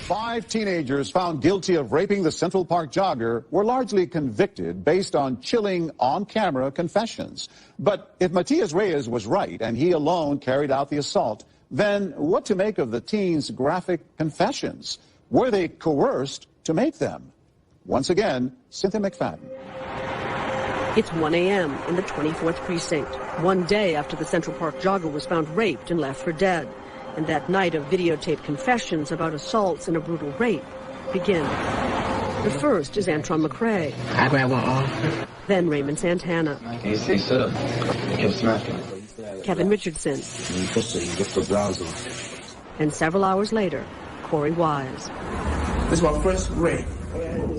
5 teenagers found guilty of raping the Central Park jogger were largely convicted based on chilling on-camera confessions. But if Matias Reyes was right and he alone carried out the assault, then what to make of the teens' graphic confessions? Were they coerced to make them? Once again, Cynthia McFadden. It's 1 a.m. in the 24th precinct, one day after the Central Park jogger was found raped and left for dead. And that night of videotaped confessions about assaults and a brutal rape begins. The first is Antron McCray. I grabbed one arm. Then Raymond Santana. He stood up. He kept smacking. Kevin Richardson. And several hours later, Corey Wise. This is my first rape.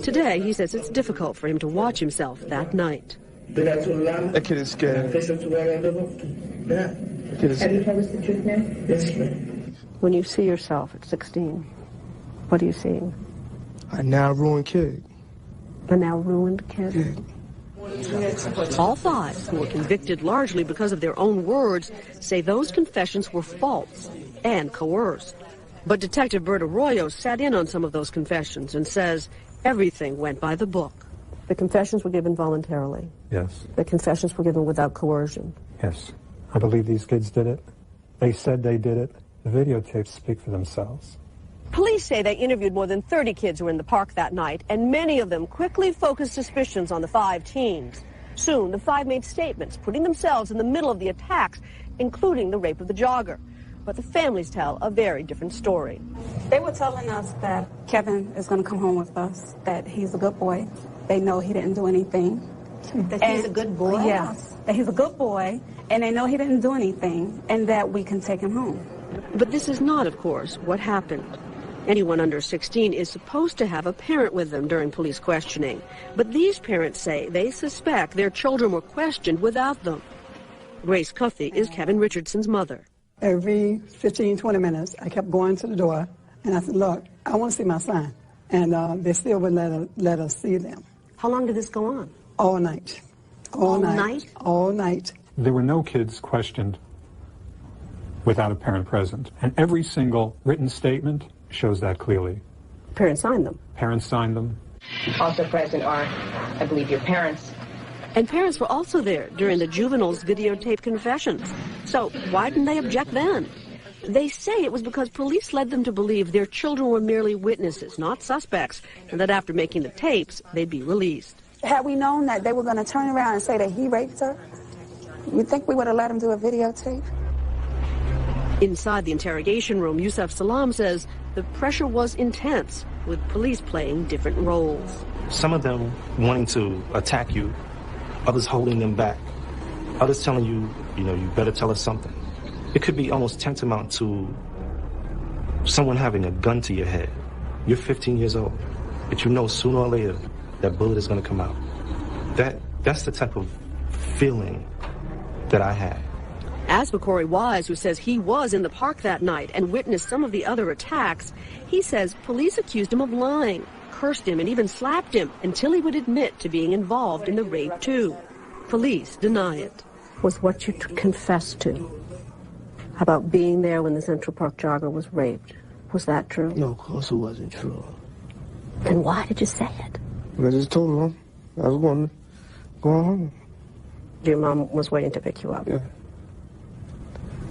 Today, he says it's difficult for him to watch himself that night. That kid is scared. Yeah. Have you told us the truth now? Yes, ma'am. When you see yourself at 16, what are you seeing? A now ruined kid. A now ruined kid? All 5, who were convicted largely because of their own words, say those confessions were false and coerced. But Detective Bert Arroyo sat in on some of those confessions and says everything went by the book. The confessions were given voluntarily. Yes. The confessions were given without coercion. Yes. I believe these kids did it. They said they did it. The videotapes speak for themselves. Police say they interviewed more than 30 kids who were in the park that night, and many of them quickly focused suspicions on the 5 teens. Soon, the 5 made statements, putting themselves in the middle of the attacks, including the rape of the jogger. But the families tell a very different story. They were telling us that Kevin is going to come home with us, that he's a good boy. They know he didn't do anything. That he's a good boy? Yes, that he's a good boy, and they know he didn't do anything, and that we can take him home. But this is not, of course, what happened. Anyone under 16 is supposed to have a parent with them during police questioning. But these parents say they suspect their children were questioned without them. Grace Cuffey is Kevin Richardson's mother. Every 15, 20 minutes, I kept going to the door, and I said, look, I want to see my son. And they still wouldn't let us see them. How long did this go on? All night. All night? All night. There were no kids questioned without a parent present. And every single written statement shows that clearly. Parents signed them. Parents signed them. Also present are, I believe, your parents. And parents were also there during the juveniles' videotaped confessions. So why didn't they object then? They say it was because police led them to believe their children were merely witnesses, not suspects, and that after making the tapes, they'd be released. Had we known that they were going to turn around and say that he raped her, you think we would have let him do a videotape? Inside the interrogation room, Yusuf Salam says the pressure was intense, with police playing different roles. Some of them wanting to attack you, others holding them back, others telling you, you better tell us something. It could be almost tantamount to someone having a gun to your head. You're 15 years old, but you know sooner or later that bullet is going to come out. That's the type of feeling that I had. As for Corey Wise, who says he was in the park that night and witnessed some of the other attacks, he says police accused him of lying, cursed him, and even slapped him until he would admit to being involved in the rape too. Police deny it. Was what you confessed to about being there when the Central Park jogger was raped, was that true? No, of course it wasn't true. Then why did you say it? I just told him I was going home. Your mom was waiting to pick you up? Yeah.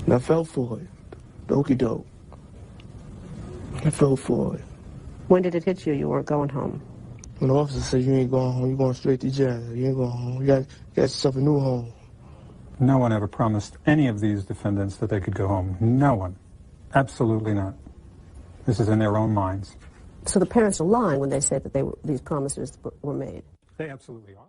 And I fell for it. Dokey doke. I fell for it. When did it hit you you weren't going home? When the officer said you ain't going home, you're going straight to jail. You ain't going home. You got yourself a new home. No one ever promised any of these defendants that they could go home. No one. Absolutely not. This is in their own minds. So the parents are lying when they say that these promises were made? They absolutely are.